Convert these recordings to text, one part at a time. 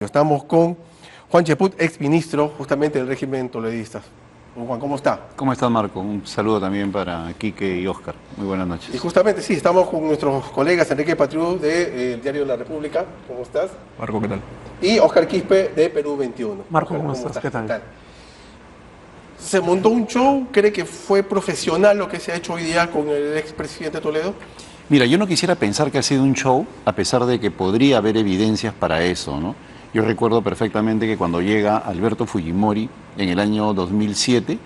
Estamos con Juan Cheput, ex ministro justamente del régimen toledista. Juan, ¿cómo está? ¿Cómo estás, Marco? Un saludo también para Quique y Oscar. Muy buenas noches. Y justamente sí, estamos con nuestros colegas Enrique Patriu del Diario de la República. ¿Cómo estás? Marco, ¿qué tal? Y Oscar Quispe de Perú 21. Marco, Oscar, ¿cómo estás? ¿Qué tal? ¿Se montó un show? ¿Cree que fue profesional lo que se ha hecho hoy día con el expresidente Toledo? Mira, yo no quisiera pensar que ha sido un show, a pesar de que podría haber evidencias para eso, ¿no? Yo recuerdo perfectamente que cuando llega Alberto Fujimori en el año 2007,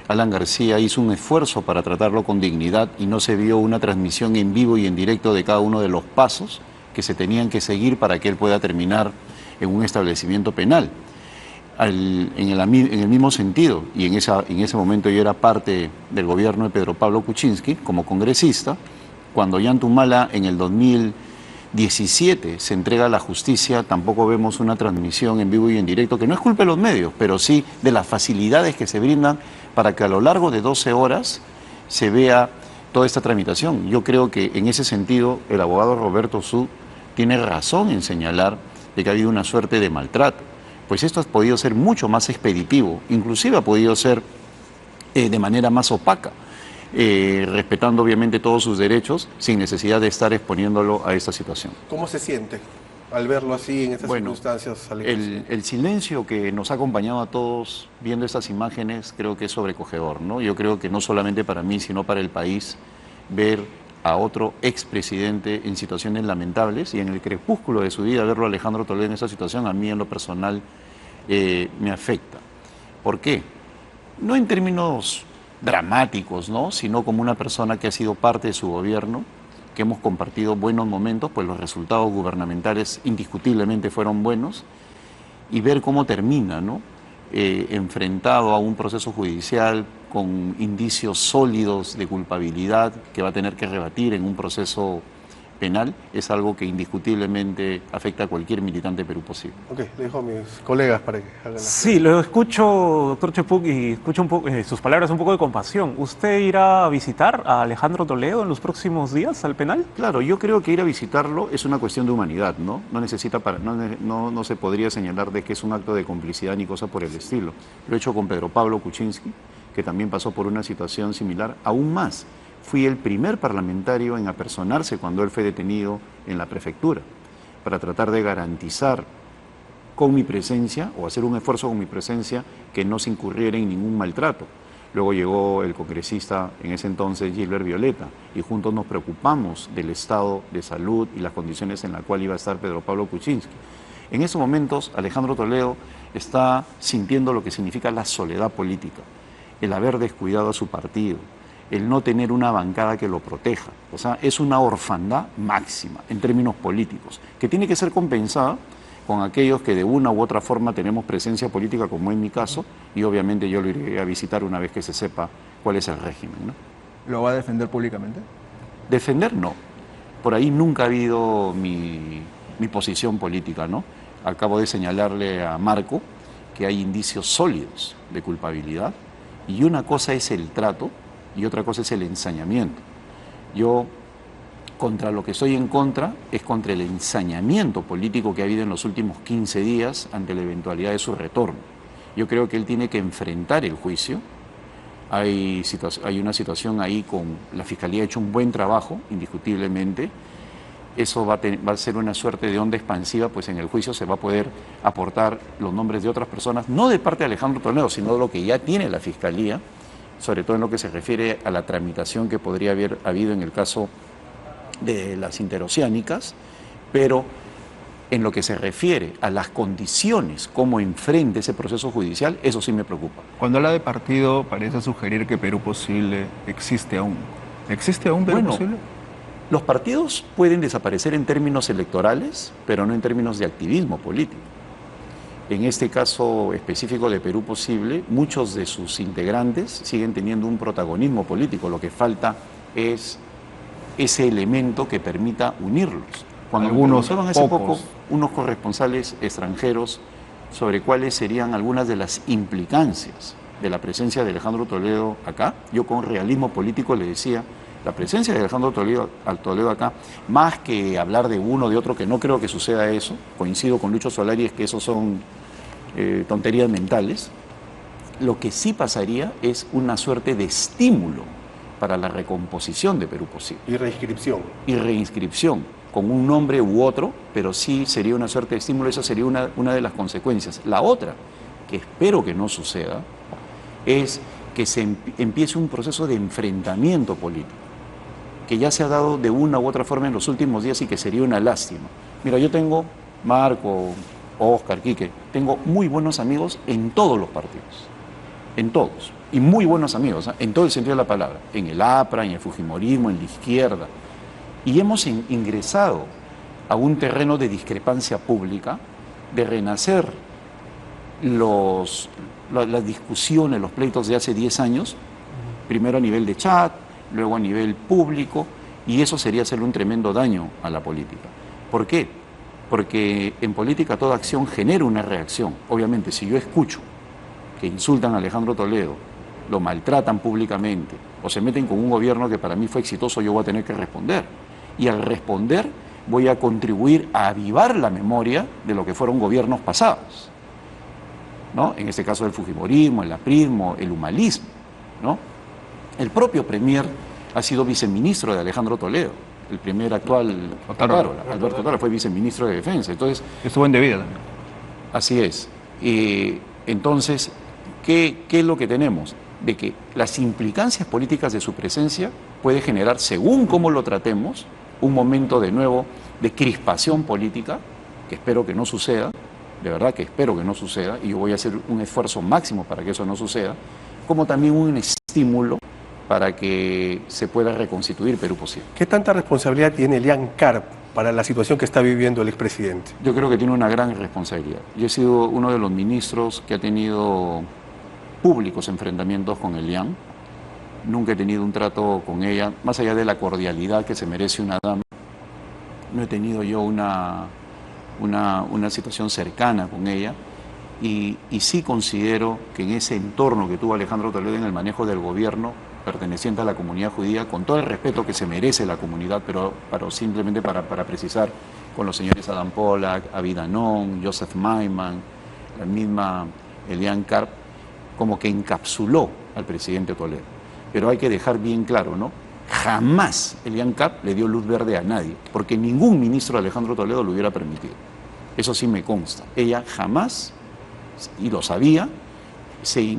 Alan García hizo un esfuerzo para tratarlo con dignidad y no se vio una transmisión en vivo y en directo de cada uno de los pasos que se tenían que seguir para que él pueda terminar en un establecimiento penal. En el mismo sentido, y en ese momento yo era parte del gobierno de Pedro Pablo Kuczynski como congresista, cuando Ollantumala en el 2017 se entrega a la justicia, tampoco vemos una transmisión en vivo y en directo, que no es culpa de los medios, pero sí de las facilidades que se brindan para que a lo largo de 12 horas se vea toda esta tramitación. Yo creo que en ese sentido el abogado Roberto Su tiene razón en señalar de que ha habido una suerte de maltrato, pues esto ha podido ser mucho más expeditivo, inclusive ha podido ser de manera más opaca. Respetando obviamente todos sus derechos sin necesidad de estar exponiéndolo a esta situación. ¿Cómo se siente al verlo así en estas circunstancias? El silencio que nos ha acompañado a todos viendo estas imágenes creo que es sobrecogedor, ¿no? Yo creo que no solamente para mí, sino para el país, ver a otro expresidente en situaciones lamentables y en el crepúsculo de su vida, verlo a Alejandro Toledo en esta situación, a mí en lo personal me afecta. ¿Por qué? No en términos dramáticos, ¿no? Sino como una persona que ha sido parte de su gobierno, que hemos compartido buenos momentos, pues los resultados gubernamentales indiscutiblemente fueron buenos, y ver cómo termina, ¿no? Enfrentado a un proceso judicial con indicios sólidos de culpabilidad que va a tener que rebatir en un proceso penal, es algo que indiscutiblemente afecta a cualquier militante de Perú posible. Ok, le dejo a mis colegas para que hagan la... Sí, lo escucho, doctor Cheput, y escucho un poco, sus palabras un poco de compasión. ¿Usted irá a visitar a Alejandro Toledo en los próximos días al penal? Claro, yo creo que ir a visitarlo es una cuestión de humanidad, ¿no? No necesita no se podría señalar de que es un acto de complicidad ni cosa por el estilo. Lo he hecho con Pedro Pablo Kuczynski, que también pasó por una situación similar, aún más. Fui el primer parlamentario en apersonarse cuando él fue detenido en la prefectura, para tratar de garantizar con mi presencia, o hacer un esfuerzo con mi presencia, que no se incurriera en ningún maltrato. Luego llegó el congresista en ese entonces, Gilbert Violeta, y juntos nos preocupamos del estado de salud y las condiciones en las cuales iba a estar Pedro Pablo Kuczynski. En esos momentos, Alejandro Toledo está sintiendo lo que significa la soledad política, el haber descuidado a su partido, el no tener una bancada que lo proteja. O sea, es una orfandad máxima en términos políticos, que tiene que ser compensada con aquellos que de una u otra forma tenemos presencia política, como en mi caso, y obviamente yo lo iré a visitar una vez que se sepa cuál es el régimen, ¿no? ¿Lo va a defender públicamente? Defender, no. Por ahí nunca ha habido mi posición política, ¿no? Acabo de señalarle a Marco que hay indicios sólidos de culpabilidad, y una cosa es el trato, y otra cosa es el ensañamiento. Yo, contra lo que estoy en contra, es contra el ensañamiento político que ha habido en los últimos 15 días ante la eventualidad de su retorno. Yo creo que él tiene que enfrentar el juicio. Hay una situación ahí con la Fiscalía ha hecho un buen trabajo, indiscutiblemente. Eso va a ser una suerte de onda expansiva, pues en el juicio se va a poder aportar los nombres de otras personas, no de parte de Alejandro Toledo, sino de lo que ya tiene la Fiscalía, sobre todo en lo que se refiere a la tramitación que podría haber habido en el caso de las interoceánicas, pero en lo que se refiere a las condiciones, cómo enfrente ese proceso judicial, eso sí me preocupa. Cuando habla de partido, parece sugerir que Perú Posible existe aún. ¿Existe aún Perú Posible? Los partidos pueden desaparecer en términos electorales, pero no en términos de activismo político. En este caso específico de Perú Posible, muchos de sus integrantes siguen teniendo un protagonismo político. Lo que falta es ese elemento que permita unirlos. Cuando algunos hace poco unos corresponsales extranjeros sobre cuáles serían algunas de las implicancias de la presencia de Alejandro Toledo acá, yo con realismo político le decía La presencia de Alejandro Toledo acá, más que hablar de uno o de otro, que no creo que suceda eso, coincido con Lucho Solari, es que esos son tonterías mentales. Lo que sí pasaría es una suerte de estímulo para la recomposición de Perú Posible. Y reinscripción. Y reinscripción, con un nombre u otro, pero sí sería una suerte de estímulo, esa sería una de las consecuencias. La otra, que espero que no suceda, es que se empiece un proceso de enfrentamiento político, que ya se ha dado de una u otra forma en los últimos días y que sería una lástima. Mira, yo tengo, Marco, Oscar, Quique, tengo muy buenos amigos en todos los partidos, en todos, y muy buenos amigos, ¿eh? En todo el sentido de la palabra, en el APRA, en el Fujimorismo, en la izquierda, y hemos ingresado a un terreno de discrepancia pública, de renacer las discusiones, los pleitos de hace 10 años, primero a nivel de chat, luego a nivel público, y eso sería hacerle un tremendo daño a la política. ¿Por qué? Porque en política toda acción genera una reacción. Obviamente, si yo escucho que insultan a Alejandro Toledo, lo maltratan públicamente, o se meten con un gobierno que para mí fue exitoso, yo voy a tener que responder. Y al responder voy a contribuir a avivar la memoria de lo que fueron gobiernos pasados, ¿no? En este caso el fujimorismo, el aprismo, el humanismo, ¿no? El propio premier ha sido viceministro de Alejandro Toledo, el premier actual, Alberto Otárola, fue viceministro de Defensa. Entonces, estuvo en debida también. Así es. Entonces, ¿qué es lo que tenemos? De que las implicancias políticas de su presencia puede generar, según cómo lo tratemos, un momento de nuevo de crispación política, que espero que no suceda, de verdad que espero que no suceda, y yo voy a hacer un esfuerzo máximo para que eso no suceda, como también un estímulo para que se pueda reconstituir Perú Posible. ¿Qué tanta responsabilidad tiene Elian Carp para la situación que está viviendo el expresidente? Yo creo que tiene una gran responsabilidad. Yo he sido uno de los ministros que ha tenido públicos enfrentamientos con Elian. Nunca he tenido un trato con ella, más allá de la cordialidad que se merece una dama. No he tenido yo una situación cercana con ella. Y sí considero que en ese entorno que tuvo Alejandro Toledo en el manejo del gobierno perteneciente a la comunidad judía, con todo el respeto que se merece la comunidad, pero simplemente para precisar, con los señores Adam Pollack, Avid Anon, Joseph Maiman, la misma Elian Carp, como que encapsuló al presidente Toledo. Pero hay que dejar bien claro, ¿no? Jamás Elian Carp le dio luz verde a nadie, porque ningún ministro de Alejandro Toledo lo hubiera permitido. Eso sí me consta. Ella jamás, y lo sabía, se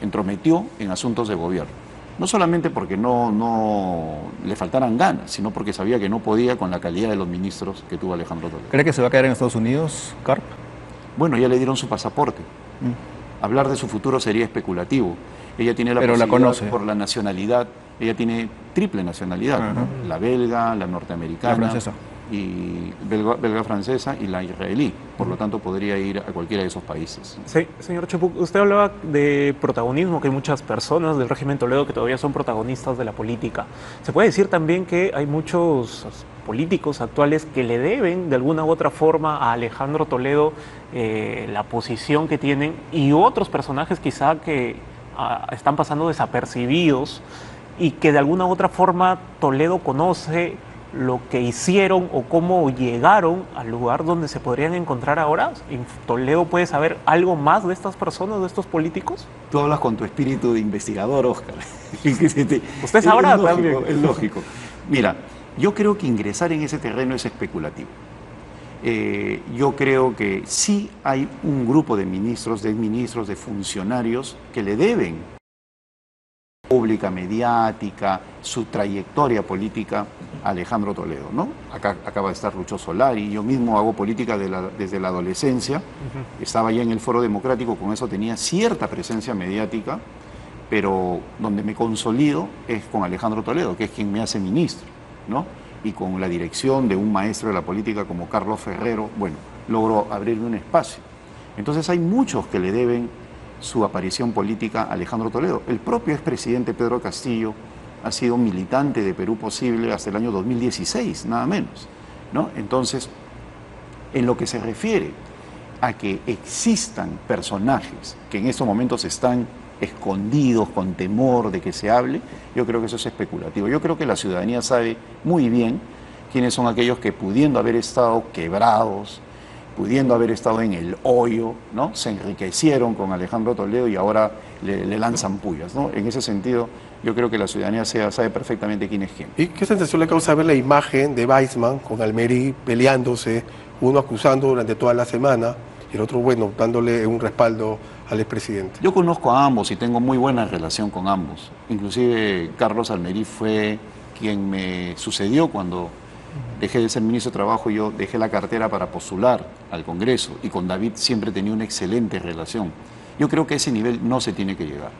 entrometió en asuntos de gobierno. No solamente porque no le faltaran ganas, sino porque sabía que no podía con la calidad de los ministros que tuvo Alejandro Toledo. ¿Cree que se va a quedar en Estados Unidos, Carp? Bueno, ya le dieron su pasaporte. Hablar de su futuro sería especulativo. Ella tiene la Pero posibilidad, la conoce. por la nacionalidad, ella tiene triple nacionalidad, ¿no? La belga, la norteamericana, La francesa. y belga francesa y la israelí. Por lo tanto, podría ir a cualquiera de esos países. Sí, señor Chapuk, usted hablaba de protagonismo, que hay muchas personas del régimen Toledo que todavía son protagonistas de la política. Se puede decir también que hay muchos políticos actuales que le deben de alguna u otra forma a Alejandro Toledo la posición que tienen, y otros personajes quizá que están pasando desapercibidos y que de alguna u otra forma Toledo conoce lo que hicieron o cómo llegaron al lugar donde se podrían encontrar ahora. ¿Toledo puede saber algo más de estas personas, de estos políticos? Tú hablas con tu espíritu de investigador, Oscar. Usted sabrá también. Es lógico. Mira, yo creo que ingresar en ese terreno es especulativo. Yo creo que sí hay un grupo de ministros, de exministros, de funcionarios que le deben pública, mediática, su trayectoria política a Alejandro Toledo, ¿no? Acá acaba de estar Lucho Solari, yo mismo hago política desde la adolescencia, estaba ya en el Foro Democrático, con eso tenía cierta presencia mediática, pero donde me consolido es con Alejandro Toledo, que es quien me hace ministro, ¿no? Y con la dirección de un maestro de la política como Carlos Ferrero, bueno, logro abrirme un espacio. Entonces hay muchos que le deben su aparición política a Alejandro Toledo. El propio expresidente Pedro Castillo ha sido militante de Perú Posible hasta el año 2016, nada menos, ¿no? Entonces, en lo que se refiere a que existan personajes que en estos momentos están escondidos, con temor de que se hable, yo creo que eso es especulativo. Yo creo que la ciudadanía sabe muy bien quiénes son aquellos que, pudiendo haber estado quebrados, pudiendo haber estado en el hoyo, ¿no?, se enriquecieron con Alejandro Toledo y ahora le lanzan pullas, ¿no? En ese sentido, yo creo que la ciudadanía sabe perfectamente quién es quién. ¿Y qué sensación le causa ver la imagen de Weissman con Almerí peleándose, uno acusando durante toda la semana y el otro, bueno, dándole un respaldo al expresidente? Yo conozco a ambos y tengo muy buena relación con ambos. Inclusive Carlos Almerí fue quien me sucedió cuando dejé de ser ministro de Trabajo. Yo dejé la cartera para postular al Congreso y con David siempre tenía una excelente relación. Yo creo que a ese nivel no se tiene que llegar.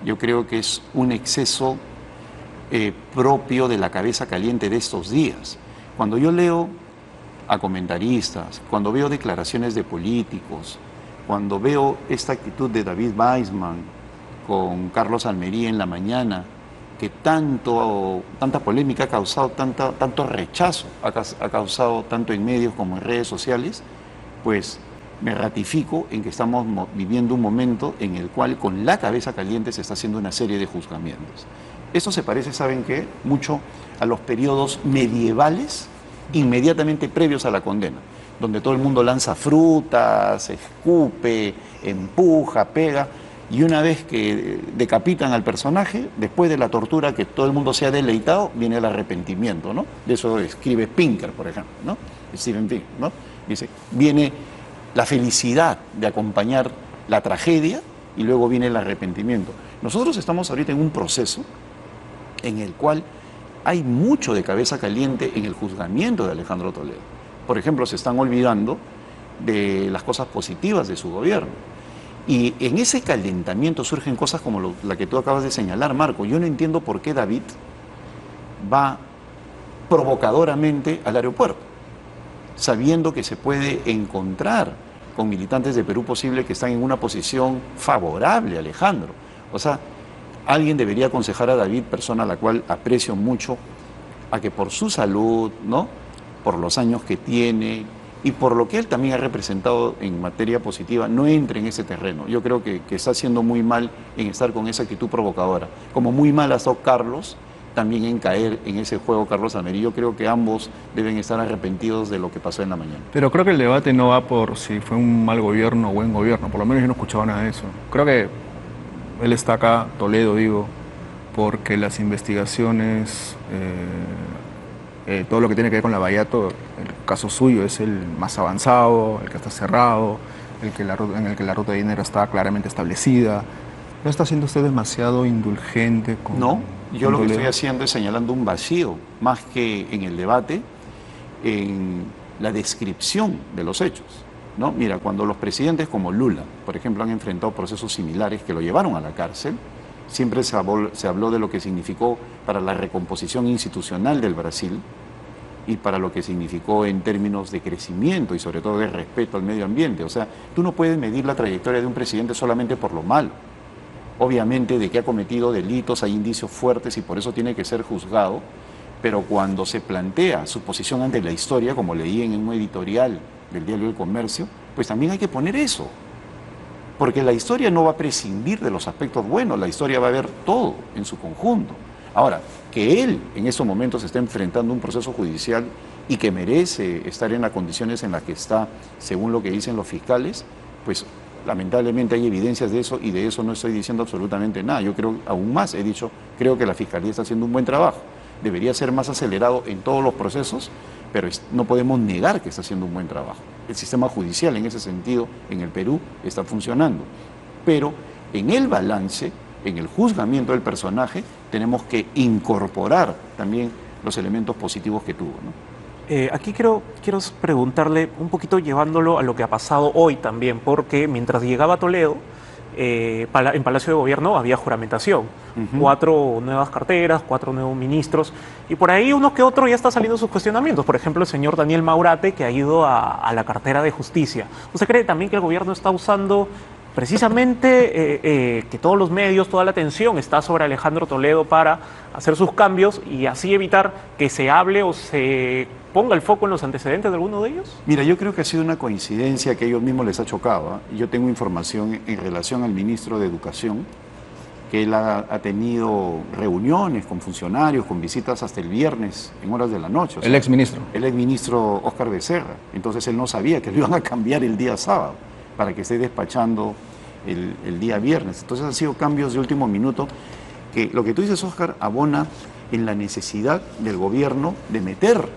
Yo creo que es un exceso propio de la cabeza caliente de estos días. Cuando yo leo a comentaristas, cuando veo declaraciones de políticos, cuando veo esta actitud de David Weissman con Carlos Almerí en la mañana, que tanta polémica ha causado, tanto rechazo ha causado tanto en medios como en redes sociales, pues me ratifico en que estamos viviendo un momento en el cual con la cabeza caliente se está haciendo una serie de juzgamientos. Esto se parece, ¿saben qué?, mucho a los periodos medievales inmediatamente previos a la condena, donde todo el mundo lanza frutas, escupe, empuja, pega, y una vez que decapitan al personaje, después de la tortura que todo el mundo se ha deleitado, viene el arrepentimiento, ¿no? De eso escribe Pinker, por ejemplo, ¿no? Steven Pinker, ¿no? Dice, viene la felicidad de acompañar la tragedia y luego viene el arrepentimiento. Nosotros estamos ahorita en un proceso en el cual hay mucho de cabeza caliente en el juzgamiento de Alejandro Toledo. Por ejemplo, se están olvidando de las cosas positivas de su gobierno. Y en ese calentamiento surgen cosas como la que tú acabas de señalar, Marco. Yo no entiendo por qué David va provocadoramente al aeropuerto, sabiendo que se puede encontrar con militantes de Perú Posible que están en una posición favorable a Alejandro. O sea, alguien debería aconsejar a David, persona a la cual aprecio mucho, a que por su salud, ¿no?, por los años que tiene y por lo que él también ha representado en materia positiva, no entre en ese terreno. Yo creo que está haciendo muy mal en estar con esa actitud provocadora. Como muy mal ha estado Carlos también en caer en ese juego, Carlos Almerí. Yo creo que ambos deben estar arrepentidos de lo que pasó en la mañana. Pero creo que el debate no va por si fue un mal gobierno o buen gobierno. Por lo menos yo no he escuchado nada de eso. Creo que él está acá, Toledo digo, porque las investigaciones, todo lo que tiene que ver con la Bayato, el caso suyo es el más avanzado, el que está cerrado, en el que la ruta de dinero está claramente establecida. ¿No está siendo usted demasiado indulgente con No, yo con lo que Toledo? estoy haciendo es señalando un vacío, más que en el debate, en la descripción de los hechos, ¿no? Mira, cuando los presidentes como Lula, por ejemplo, han enfrentado procesos similares que lo llevaron a la cárcel, siempre se habló de lo que significó para la recomposición institucional del Brasil y para lo que significó en términos de crecimiento y sobre todo de respeto al medio ambiente. O sea, tú no puedes medir la trayectoria de un presidente solamente por lo malo. Obviamente de que ha cometido delitos, hay indicios fuertes y por eso tiene que ser juzgado, pero cuando se plantea su posición ante la historia, como leí en un editorial del Diario del Comercio, pues también hay que poner eso. Porque la historia no va a prescindir de los aspectos buenos, la historia va a ver todo en su conjunto. Ahora, que él en estos momentos está enfrentando un proceso judicial y que merece estar en las condiciones en las que está, según lo que dicen los fiscales, pues lamentablemente hay evidencias de eso y de eso no estoy diciendo absolutamente nada. Yo creo, aún más he dicho, creo que la Fiscalía está haciendo un buen trabajo. Debería ser más acelerado en todos los procesos, pero no podemos negar que está haciendo un buen trabajo. El sistema judicial en ese sentido en el Perú está funcionando, pero en el balance, en el juzgamiento del personaje, tenemos que incorporar también los elementos positivos que tuvo, ¿no? Aquí quiero preguntarle un poquito llevándolo a lo que ha pasado hoy también, porque mientras llegaba Toledo, en Palacio de Gobierno había juramentación. 4 nuevas carteras, 4 nuevos ministros, y por ahí uno que otro ya está saliendo sus cuestionamientos. Por ejemplo, el señor Daniel Maurate, que ha ido a la cartera de Justicia. ¿Usted cree también que el gobierno está usando precisamente que todos los medios, toda la atención está sobre Alejandro Toledo para hacer sus cambios y así evitar que se hable o se ponga el foco en los antecedentes de alguno de ellos? Mira, yo creo que ha sido una coincidencia que a ellos mismos les ha chocado, ¿eh? Yo tengo información en relación al ministro de Educación que él ha tenido reuniones con funcionarios, con visitas hasta el viernes en horas de la noche. O sea, El exministro. el exministro Óscar Becerra. Entonces él no sabía que lo iban a cambiar el día sábado para que esté despachando el día viernes. Entonces han sido cambios de último minuto que lo que tú dices, Óscar, abona en la necesidad del gobierno de meter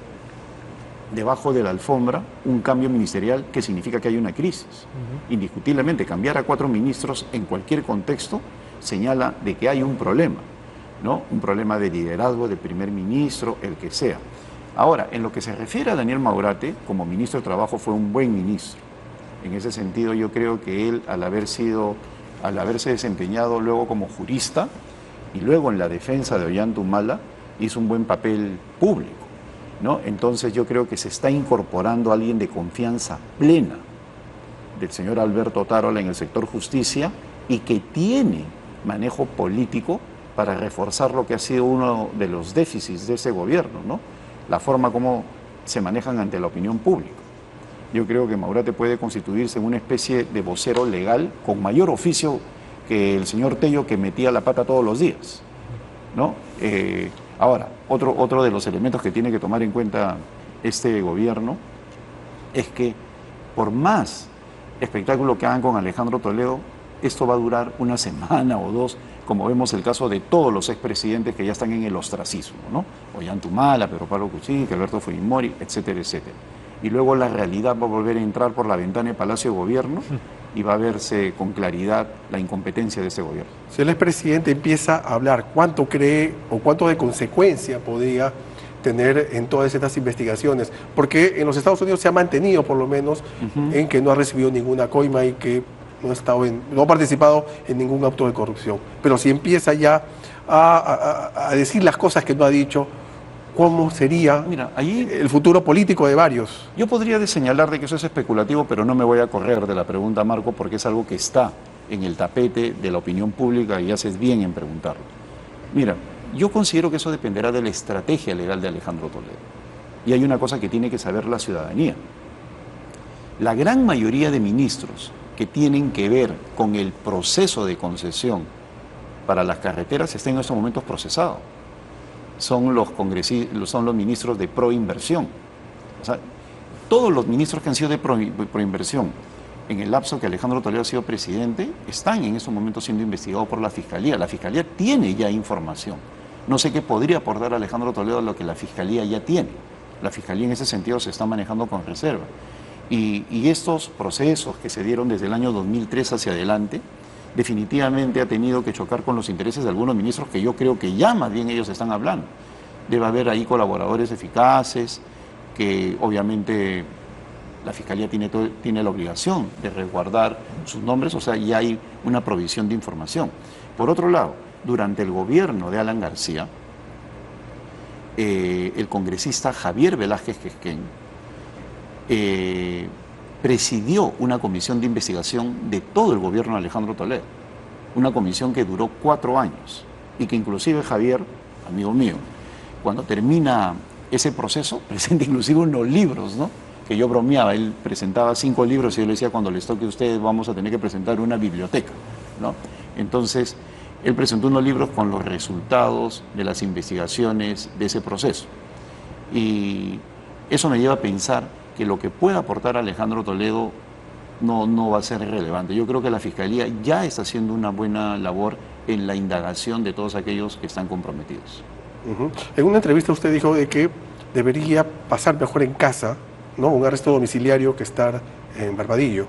debajo de la alfombra un cambio ministerial que significa que hay una crisis. Indiscutiblemente, cambiar a 4 ministros en cualquier contexto señala de que hay un problema, ¿no? Un problema de liderazgo, de primer ministro, el que sea. Ahora, en lo que se refiere a Daniel Maurate, como ministro de Trabajo fue un buen ministro. En ese sentido, yo creo que él, al haberse desempeñado luego como jurista y luego en la defensa de Ollanta Humala, hizo un buen papel público, ¿no? Entonces yo creo que se está incorporando a alguien de confianza plena del señor Alberto Tarola en el sector justicia y que tiene manejo político para reforzar lo que ha sido uno de los déficits de ese gobierno, ¿no? La forma como se manejan ante la opinión pública. Yo creo que Maurate puede constituirse en una especie de vocero legal con mayor oficio que el señor Tello, que metía la pata todos los días, ¿no? Ahora, otro de los elementos que tiene que tomar en cuenta este gobierno es que por más espectáculo que hagan con Alejandro Toledo, esto va a durar una semana o 2, como vemos el caso de todos los expresidentes que ya están en el ostracismo, ¿no? Ollanta Humala, Pedro Pablo Kuczynski, Alberto Fujimori, etcétera, etcétera. Y luego la realidad va a volver a entrar por la ventana del Palacio de Gobierno y va a verse con claridad la incompetencia de ese gobierno. Si el expresidente empieza a hablar, ¿cuánto cree o cuánto de consecuencia podría tener en todas estas investigaciones? Porque en los Estados Unidos se ha mantenido, por lo menos, en que no ha recibido ninguna coima y que no ha participado en ningún acto de corrupción. Pero si empieza ya a decir las cosas que no ha dicho, ¿cómo sería el futuro político de varios? Yo podría señalar de que eso es especulativo, pero no me voy a correr de la pregunta, Marco, porque es algo que está en el tapete de la opinión pública y haces bien en preguntarlo. Mira, yo considero que eso dependerá de la estrategia legal de Alejandro Toledo. Y hay una cosa que tiene que saber la ciudadanía. La gran mayoría de ministros que tienen que ver con el proceso de concesión para las carreteras están en estos momentos procesados. Son los ministros de proinversión. O sea, todos los ministros que han sido de proinversión en el lapso que Alejandro Toledo ha sido presidente están en estos momentos siendo investigados por la Fiscalía. La Fiscalía tiene ya información. No sé qué podría aportar Alejandro Toledo a lo que la Fiscalía ya tiene. La Fiscalía en ese sentido se está manejando con reserva. Y estos procesos que se dieron desde el año 2003 hacia adelante, definitivamente ha tenido que chocar con los intereses de algunos ministros que yo creo que ya más bien ellos están hablando. Debe haber ahí colaboradores eficaces, que obviamente la Fiscalía tiene la obligación de resguardar sus nombres, o sea, ya hay una provisión de información. Por otro lado, durante el gobierno de Alan García, el congresista Javier Velázquez Quesquén presidió una comisión de investigación de todo el gobierno de Alejandro Toledo, una comisión que duró 4 años y que inclusive Javier, amigo mío, cuando termina ese proceso, presenta inclusive unos libros, ¿no? Que yo bromeaba, él presentaba 5 libros y yo le decía, cuando les toque a ustedes vamos a tener que presentar una biblioteca, ¿no? Entonces, él presentó unos libros con los resultados de las investigaciones de ese proceso. Y eso me lleva a pensar que lo que pueda aportar Alejandro Toledo no va a ser relevante. Yo creo que la Fiscalía ya está haciendo una buena labor en la indagación de todos aquellos que están comprometidos. En una entrevista usted dijo de que debería pasar mejor en casa, ¿no? Un arresto domiciliario que estar en Barbadillo.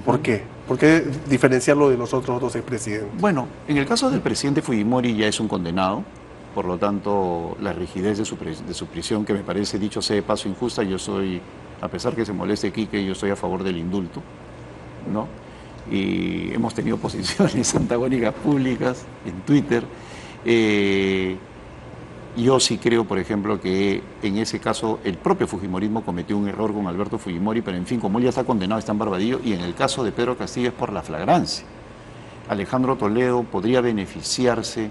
¿Por qué? ¿Por qué diferenciarlo de los otros 2 expresidentes? Bueno, en el caso del presidente Fujimori ya es un condenado, por lo tanto la rigidez de su prisión, que me parece, dicho sea de paso, injusta, yo soy, a pesar que se moleste Quique, yo estoy a favor del indulto, ¿no? Y hemos tenido posiciones antagónicas públicas en Twitter. Yo sí creo, por ejemplo, que en ese caso el propio fujimorismo cometió un error con Alberto Fujimori, pero en fin, como él ya está condenado, está en Barbadillo, y en el caso de Pedro Castillo es por la flagrancia. Alejandro Toledo podría beneficiarse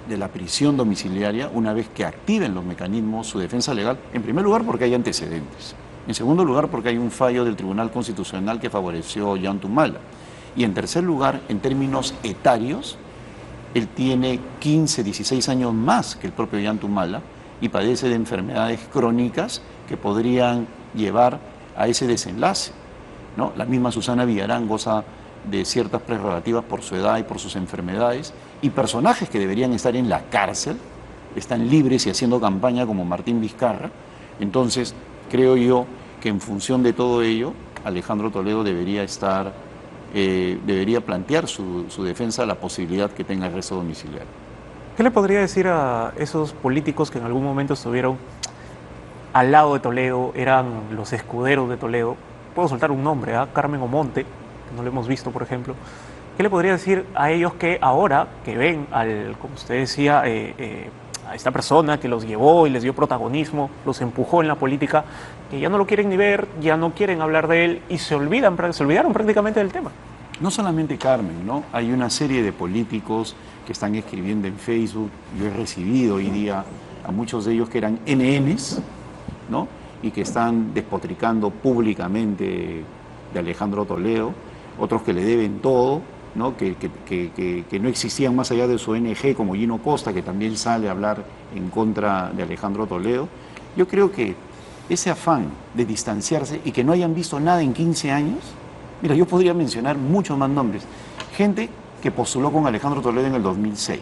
de la prisión domiciliaria una vez que activen los mecanismos su defensa legal, en primer lugar porque hay antecedentes, en segundo lugar porque hay un fallo del Tribunal Constitucional que favoreció a Ollanta Humala, y en tercer lugar, en términos etarios, Él tiene 15, 16 años más que el propio Ollantumala y padece de enfermedades crónicas que podrían llevar a ese desenlace, ¿no? La misma Susana Villarán goza de ciertas prerrogativas por su edad y por sus enfermedades, y personajes que deberían estar en la cárcel están libres y haciendo campaña como Martín Vizcarra. Entonces, creo yo que en función de todo ello, Alejandro Toledo debería plantear su defensa a la posibilidad que tenga arresto domiciliario. ¿Qué le podría decir a esos políticos que en algún momento estuvieron al lado de Toledo, eran los escuderos de Toledo? Puedo soltar un nombre, Carmen Omonte, que no lo hemos visto, por ejemplo. ¿Qué le podría decir a ellos que ahora, que ven al, como usted decía, a esta persona que los llevó y les dio protagonismo, los empujó en la política, que ya no lo quieren ni ver, ya no quieren hablar de él y se olvidaron prácticamente del tema? No solamente Carmen, ¿no? Hay una serie de políticos que están escribiendo en Facebook. Yo he recibido hoy día a muchos de ellos que eran NNs, ¿no? Y que están despotricando públicamente de Alejandro Toledo, otros que le deben todo, ¿no? Que no existían más allá de su ONG, como Gino Costa, que también sale a hablar en contra de Alejandro Toledo. Yo creo que ese afán de distanciarse y que no hayan visto nada en 15 años, mira, yo podría mencionar muchos más nombres. Gente que postuló con Alejandro Toledo en el 2006,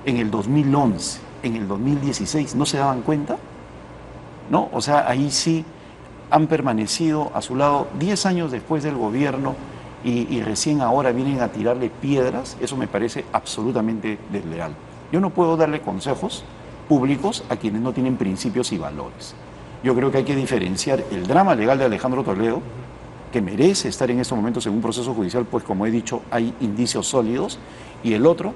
en el 2011, en el 2016, ¿no se daban cuenta? ¿No? O sea, ahí sí han permanecido a su lado 10 años después del gobierno y recién ahora vienen a tirarle piedras. Eso me parece absolutamente desleal. Yo no puedo darle consejos públicos a quienes no tienen principios y valores. Yo creo que hay que diferenciar el drama legal de Alejandro Toledo, que merece estar en estos momentos en un proceso judicial, pues como he dicho, hay indicios sólidos, y el otro,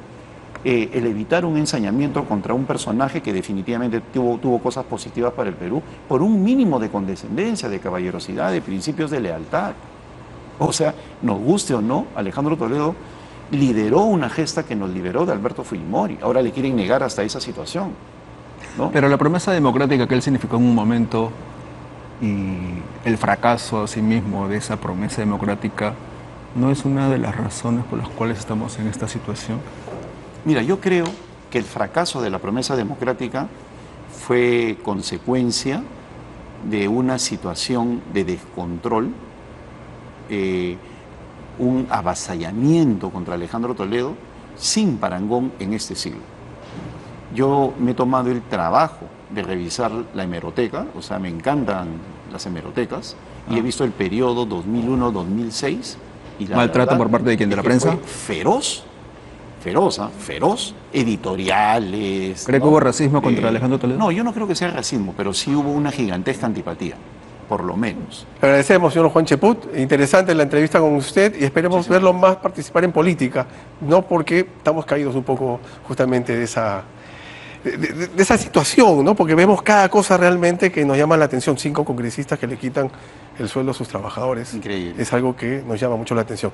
el evitar un ensañamiento contra un personaje que definitivamente tuvo cosas positivas para el Perú, por un mínimo de condescendencia, de caballerosidad, de principios de lealtad. O sea, nos guste o no, Alejandro Toledo lideró una gesta que nos liberó de Alberto Fujimori. Ahora le quieren negar hasta esa situación, ¿no? Pero la promesa democrática que él significó en un momento y el fracaso a sí mismo de esa promesa democrática, ¿no es una de las razones por las cuales estamos en esta situación? Mira, yo creo que el fracaso de la promesa democrática fue consecuencia de una situación de descontrol, un avasallamiento contra Alejandro Toledo sin parangón en este siglo. Yo me he tomado el trabajo de revisar la hemeroteca, o sea, me encantan las hemerotecas, y he visto el periodo 2001-2006. ¿Maltrato por parte de quién? ¿De la prensa? Feroz, editoriales. ¿Cree que hubo racismo contra Alejandro Toledo? No, yo no creo que sea racismo, pero sí hubo una gigantesca antipatía, por lo menos. Le agradecemos, señor Juan Cheput. Interesante la entrevista con usted y esperemos verlo más participar en política, no porque estamos caídos un poco justamente de esa situación, ¿no? Porque vemos cada cosa realmente que nos llama la atención. 5 congresistas que le quitan el sueldo a sus trabajadores. Increíble. Es algo que nos llama mucho la atención.